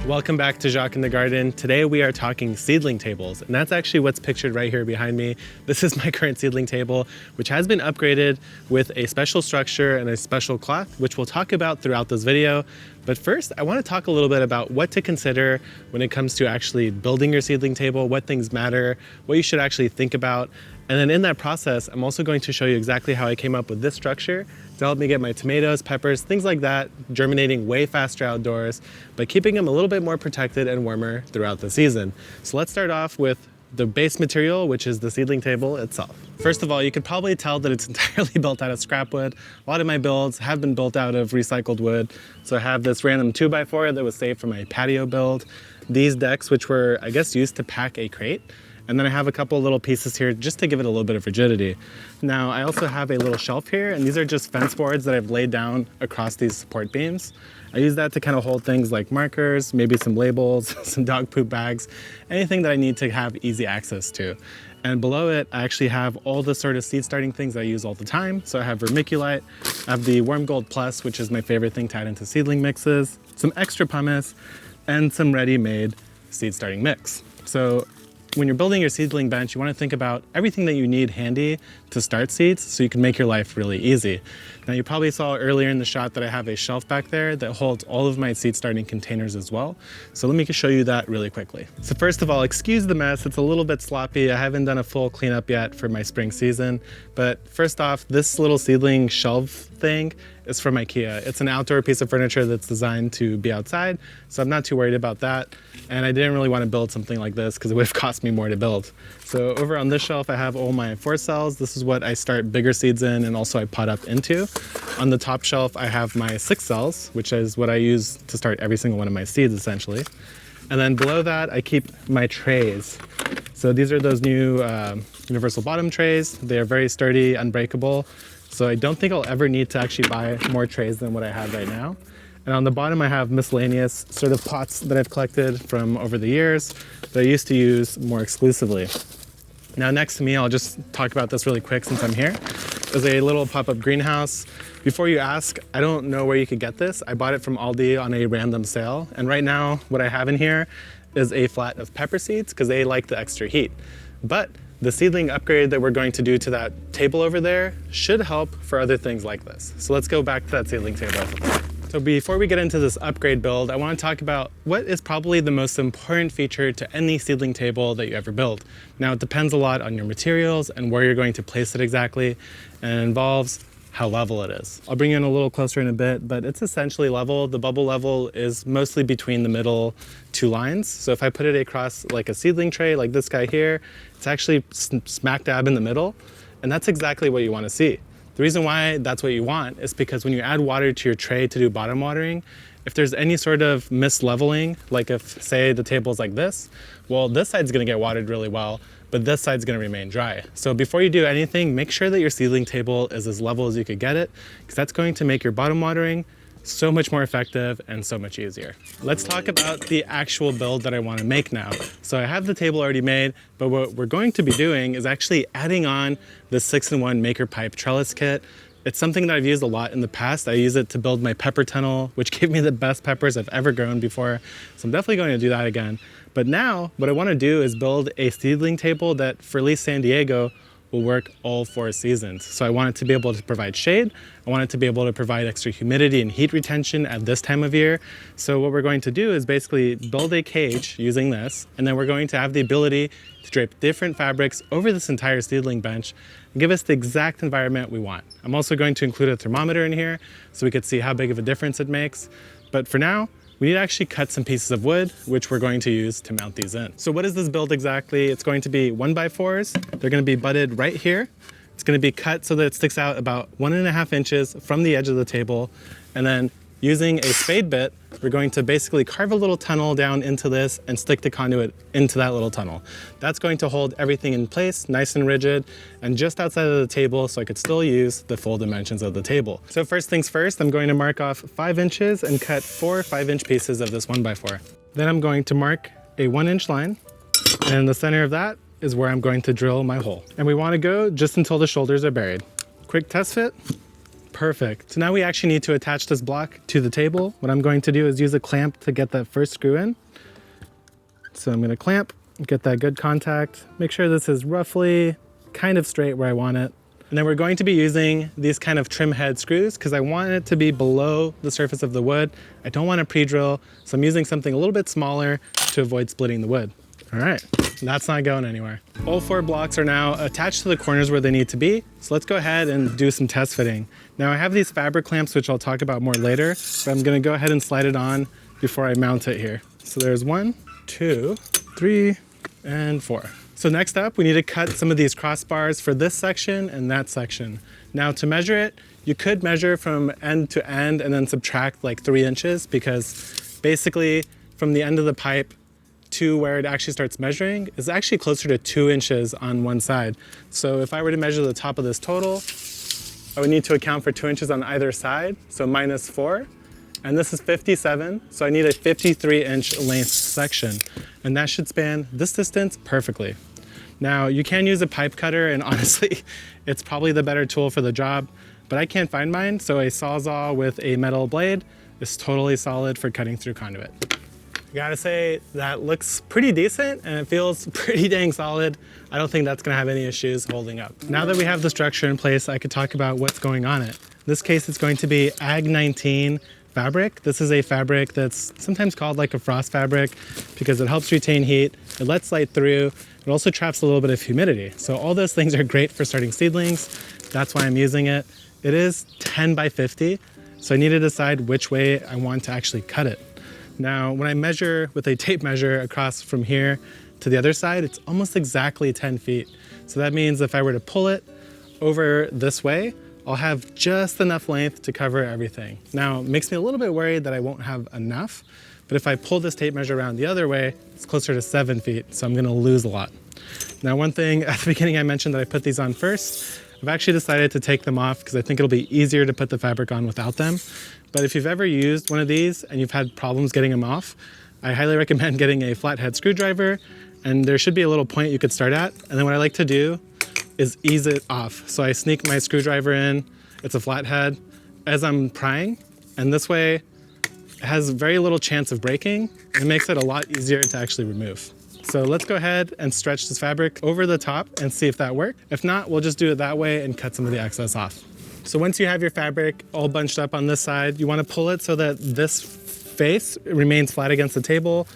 Welcome back to Jacques in the Garden. Today we are talking seedling tables, and that's actually what's pictured right here behind me. This is my current seedling table, which has been upgraded with a special structure and a special cloth, which we'll talk about throughout this video. But first, I want to talk a little bit about what to consider when it comes to actually building your seedling table, what things matter, what you should actually think about. And then in that process, I'm also going to show you exactly how I came up with this structure to help me get my tomatoes, peppers, things like that, germinating way faster outdoors, but keeping them a little bit more protected and warmer throughout the season. So let's start off with the base material, which is the seedling table itself. First of all, you could probably tell that it's entirely built out of scrap wood. A lot of my builds have been built out of recycled wood. So I have this random 2x4 that was saved from my patio build. These decks, which were, I guess, used to pack a crate. And then I have a couple little pieces here just to give it a little bit of rigidity. Now, I also have a little shelf here, and these are just fence boards that I've laid down across these support beams. I use that to kind of hold things like markers, maybe some labels, some dog poop bags, anything that I need to have easy access to. And below it, I actually have all the sort of seed starting things I use all the time. So I have vermiculite, I have the Worm Gold Plus, which is my favorite thing to add into seedling mixes, some extra pumice, and some ready-made seed starting mix. So when you're building your seedling bench, you want to think about everything that you need handy to start seeds so you can make your life really easy. Now, you probably saw earlier in the shot that I have a shelf back there that holds all of my seed starting containers as well. So let me show you that really quickly. So first of all, excuse the mess. It's a little bit sloppy. I haven't done a full cleanup yet for my spring season. But first off, this little seedling shelf thing is from IKEA. It's an outdoor piece of furniture that's designed to be outside, so I'm not too worried about that. And I didn't really want to build something like this because it would have cost me more to build. So over on this shelf, I have all my 4 cells. This is what I start bigger seeds in, and also I pot up into. On the top shelf, I have my 6 cells, which is what I use to start every single one of my seeds, essentially. And then below that, I keep my trays. So these are those new universal bottom trays. They are very sturdy, unbreakable. So I don't think I'll ever need to actually buy more trays than what I have right now. And on the bottom, I have miscellaneous sort of pots that I've collected from over the years that I used to use more exclusively. Now next to me, I'll just talk about this really quick since I'm here, is a little pop-up greenhouse. Before you ask, I don't know where you could get this. I bought it from Aldi on a random sale. And right now, what I have in here is a flat of pepper seeds because they like the extra heat. But the seedling upgrade that we're going to do to that table over there should help for other things like this. So let's go back to that seedling table. So before we get into this upgrade build, I want to talk about what is probably the most important feature to any seedling table that you ever build. Now, it depends a lot on your materials and where you're going to place it exactly, and it involves how level it is. I'll bring you in a little closer in a bit, but it's essentially level. The bubble level is mostly between the middle 2 lines. So if I put it across like a seedling tray, like this guy here, it's actually smack dab in the middle, and that's exactly what you want to see. The reason why that's what you want is because when you add water to your tray to do bottom watering, if there's any sort of misleveling, like if, say, the table's like this, well, this side's gonna get watered really well, but this side's gonna remain dry. So before you do anything, make sure that your seedling table is as level as you could get it, because that's going to make your bottom watering so much more effective and so much easier. Let's talk about the actual build that I want to make now. So I have the table already made, but what we're going to be doing is actually adding on the 6-in-1 Maker Pipe Trellis Kit. It's something that I've used a lot in the past. I use it to build my pepper tunnel, which gave me the best peppers I've ever grown before. So I'm definitely going to do that again. But now what I want to do is build a seedling table that for at least San Diego will work all 4 seasons. So I want it to be able to provide shade. I want it to be able to provide extra humidity and heat retention at this time of year. So what we're going to do is basically build a cage using this, and then we're going to have the ability to drape different fabrics over this entire seedling bench and give us the exact environment we want. I'm also going to include a thermometer in here so we could see how big of a difference it makes. But for now, we need to actually cut some pieces of wood, which we're going to use to mount these in. So what is this build exactly? It's going to be 1x4s. They're going to be butted right here. It's going to be cut so that it sticks out about 1.5 inches from the edge of the table. And then using a spade bit, we're going to basically carve a little tunnel down into this and stick the conduit into that little tunnel. That's going to hold everything in place, nice and rigid, and just outside of the table so I could still use the full dimensions of the table. So first things first, I'm going to mark off 5 inches and cut 4 5-inch pieces of this 1x4. Then I'm going to mark a 1-inch line, and in the center of that is where I'm going to drill my hole. And we want to go just until the shoulders are buried. Quick test fit. perfect. So now we actually need to attach this block to the table. What I'm going to do is use a clamp to get that first screw in. So I'm gonna clamp, get that good contact, make sure this is roughly kind of straight where I want it. And then we're going to be using these kind of trim head screws because I want it to be below the surface of the wood. I don't want to pre-drill, so I'm using something a little bit smaller to avoid splitting the wood. All right, that's not going anywhere. All 4 blocks are now attached to the corners where they need to be. So let's go ahead and do some test fitting. Now I have these fabric clamps, which I'll talk about more later, but I'm gonna go ahead and slide it on before I mount it here. So there's 1, 2, 3, and 4. So next up, we need to cut some of these crossbars for this section and that section. Now to measure it, you could measure from end to end and then subtract like 3 inches because basically from the end of the pipe to where it actually starts measuring is actually closer to 2 inches on one side. So if I were to measure the top of this total, I would need to account for 2 inches on either side, so minus 4. And this is 57, so I need a 53-inch length section. And that should span this distance perfectly. Now, you can use a pipe cutter, and honestly, it's probably the better tool for the job, but I can't find mine, so a Sawzall with a metal blade is totally solid for cutting through conduit. I gotta say, that looks pretty decent, and it feels pretty dang solid. I don't think that's gonna have any issues holding up. Now that we have the structure in place, I could talk about what's going on it. In this case, it's going to be Ag-19 fabric. This is a fabric that's sometimes called like a frost fabric because it helps retain heat, it lets light through, it also traps a little bit of humidity. So all those things are great for starting seedlings. That's why I'm using it. It is 10 by 50, so I need to decide which way I want to actually cut it. Now, when I measure with a tape measure across from here to the other side, it's almost exactly 10 feet. So that means if I were to pull it over this way, I'll have just enough length to cover everything. Now, it makes me a little bit worried that I won't have enough, but if I pull this tape measure around the other way, it's closer to 7 feet, so I'm gonna lose a lot. Now, one thing at the beginning I mentioned that I put these on first, I've actually decided to take them off because I think it'll be easier to put the fabric on without them. But if you've ever used one of these and you've had problems getting them off, I highly recommend getting a flathead screwdriver, and there should be a little point you could start at. And then what I like to do is ease it off. So I sneak my screwdriver in, it's a flathead, as I'm prying, and this way it has very little chance of breaking, and it makes it a lot easier to actually remove. So let's go ahead and stretch this fabric over the top and see if that worked. If not, we'll just do it that way and cut some of the excess off. So once you have your fabric all bunched up on this side, you want to pull it so that this face remains flat against the table,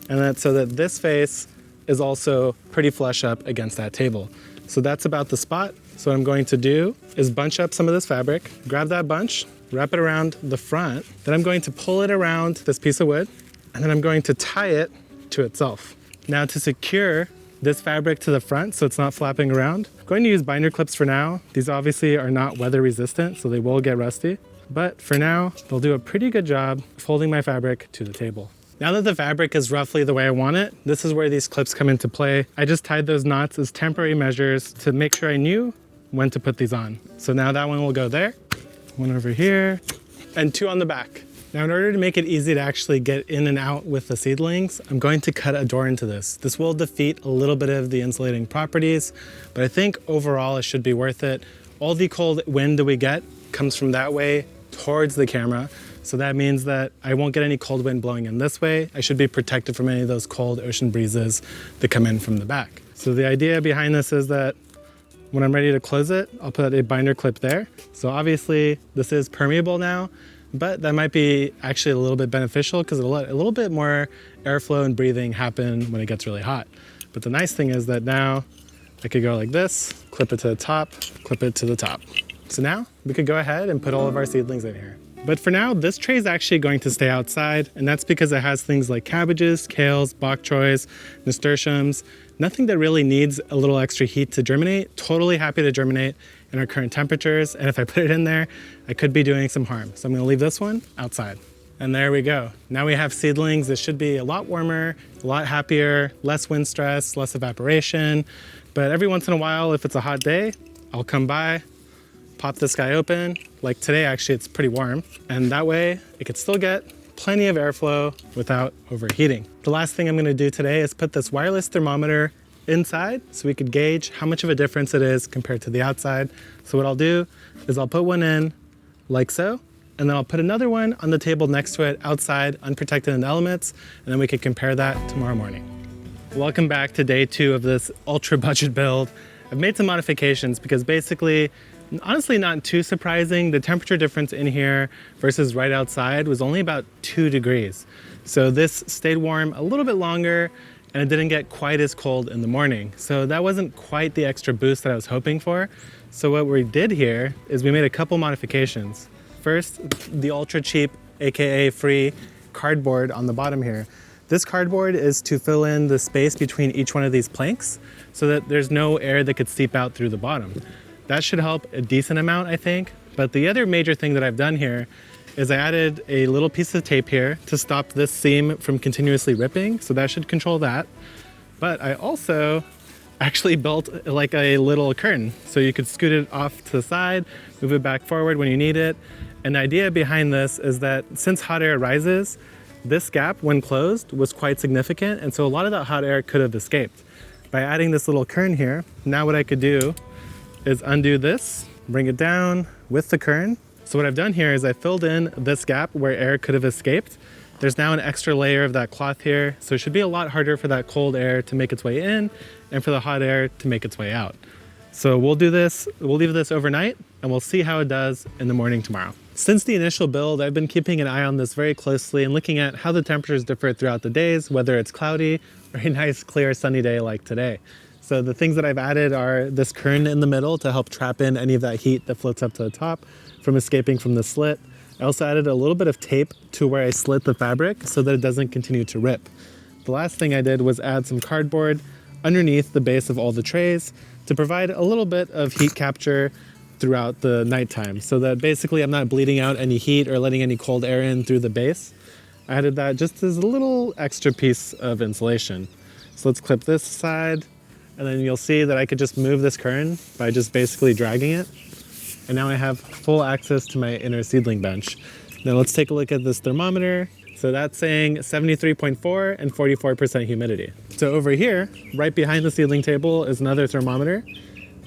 and that so that this face is also pretty flush up against that table. So that's about the spot. So what I'm going to do is bunch up some of this fabric, grab that bunch, wrap it around the front, then I'm going to pull it around this piece of wood, and then I'm going to tie it to itself. Now to secure this fabric to the front so it's not flapping around, I'm going to use binder clips for now. These obviously are not weather resistant, so they will get rusty, but for now, they'll do a pretty good job of holding my fabric to the table. Now that the fabric is roughly the way I want it, this is where these clips come into play. I just tied those knots as temporary measures to make sure I knew when to put these on. So now that one will go there, one over here, and 2 on the back. Now in order to make it easy to actually get in and out with the seedlings, I'm going to cut a door into this. This will defeat a little bit of the insulating properties, but I think overall it should be worth it. All the cold wind that we get comes from that way towards the camera. So that means that I won't get any cold wind blowing in this way. I should be protected from any of those cold ocean breezes that come in from the back. So the idea behind this is that when I'm ready to close it, I'll put a binder clip there. So obviously this is permeable now, but that might be actually a little bit beneficial because it'll let a little bit more airflow and breathing happen when it gets really hot. But the nice thing is that now I could go like this, clip it to the top, clip it to the top. So now we could go ahead and put all of our seedlings in here. But for now, this tray is actually going to stay outside, and that's because it has things like cabbages, kales, bok choys, nasturtiums, nothing that really needs a little extra heat to germinate. Totally happy to germinate in our current temperatures, and if I put it in there, I could be doing some harm. So I'm gonna leave this one outside. And there we go. Now we have seedlings. This should be a lot warmer, a lot happier, less wind stress, less evaporation. But every once in a while, if it's a hot day, I'll come by, pop this guy open. Like today, actually, it's pretty warm. And that way, it could still get plenty of airflow without overheating. The last thing I'm gonna do today is put this wireless thermometer inside so we could gauge how much of a difference it is compared to the outside. So what I'll do is I'll put one in, like so. And then I'll put another one on the table next to it outside, unprotected in the elements, and then we can compare that tomorrow morning. Welcome back to day 2 of this ultra budget build. I've made some modifications because basically, honestly not too surprising, the temperature difference in here versus right outside was only about 2 degrees. So this stayed warm a little bit longer and it didn't get quite as cold in the morning. So that wasn't quite the extra boost that I was hoping for. So what we did here is we made a couple modifications. First, the ultra cheap, AKA free cardboard on the bottom here. This cardboard is to fill in the space between each one of these planks so that there's no air that could seep out through the bottom. That should help a decent amount, I think. But the other major thing that I've done here is I added a little piece of tape here to stop this seam from continuously ripping. So that should control that. But I also actually built like a little curtain. So you could scoot it off to the side, move it back forward when you need it. And the idea behind this is that since hot air rises, this gap when closed was quite significant. And so a lot of that hot air could have escaped. By adding this little curtain here, now what I could do is undo this, bring it down with the curtain. So what I've done here is I filled in this gap where air could have escaped. There's now an extra layer of that cloth here. So it should be a lot harder for that cold air to make its way in and for the hot air to make its way out. So we'll do this, we'll leave this overnight and we'll see how it does in the morning tomorrow. Since the initial build, I've been keeping an eye on this very closely and looking at how the temperatures differ throughout the days, whether it's cloudy or a nice clear sunny day like today. So the things that I've added are this curtain in the middle to help trap in any of that heat that floats up to the top from escaping from the slit. I also added a little bit of tape to where I slit the fabric so that it doesn't continue to rip. The last thing I did was add some cardboard underneath the base of all the trays to provide a little bit of heat capture throughout the nighttime so that basically I'm not bleeding out any heat or letting any cold air in through the base. I added that just as a little extra piece of insulation. So let's clip this side and then you'll see that I could just move this curtain by just basically dragging it. And now I have full access to my inner seedling bench. Now let's take a look at this thermometer. So that's saying 73.4 and 44% humidity. So over here, right behind the seedling table is another thermometer,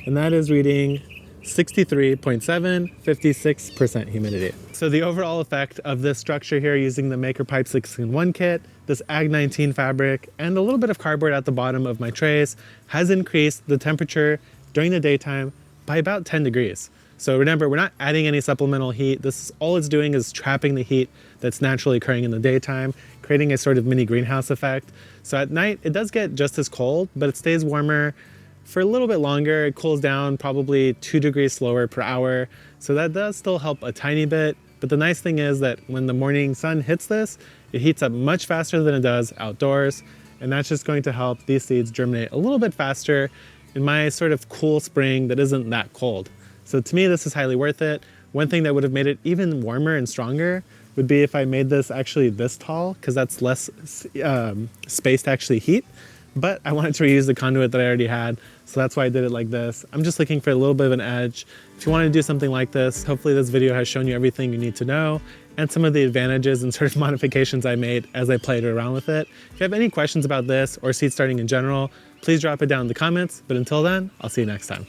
and that is reading 63.7, 56% humidity. So the overall effect of this structure here using the Maker Pipe 6-in-1 kit, this Ag-19 fabric, and a little bit of cardboard at the bottom of my trays has increased the temperature during the daytime by about 10 degrees. So remember, we're not adding any supplemental heat. This all it's doing is trapping the heat that's naturally occurring in the daytime, creating a sort of mini greenhouse effect. So at night, it does get just as cold, but it stays warmer for a little bit longer. It cools down probably 2 degrees slower per hour. So that does still help a tiny bit. But the nice thing is that when the morning sun hits this, it heats up much faster than it does outdoors. And that's just going to help these seeds germinate a little bit faster in my sort of cool spring that isn't that cold. So to me, this is highly worth it. One thing that would have made it even warmer and stronger would be if I made this actually this tall, because that's less space to actually heat. But I wanted to reuse the conduit that I already had, so that's why I did it like this. I'm just looking for a little bit of an edge. If you want to do something like this, hopefully this video has shown you everything you need to know and some of the advantages and sort of modifications I made as I played around with it. If you have any questions about this or seed starting in general, please drop it down in the comments. But until then, I'll see you next time.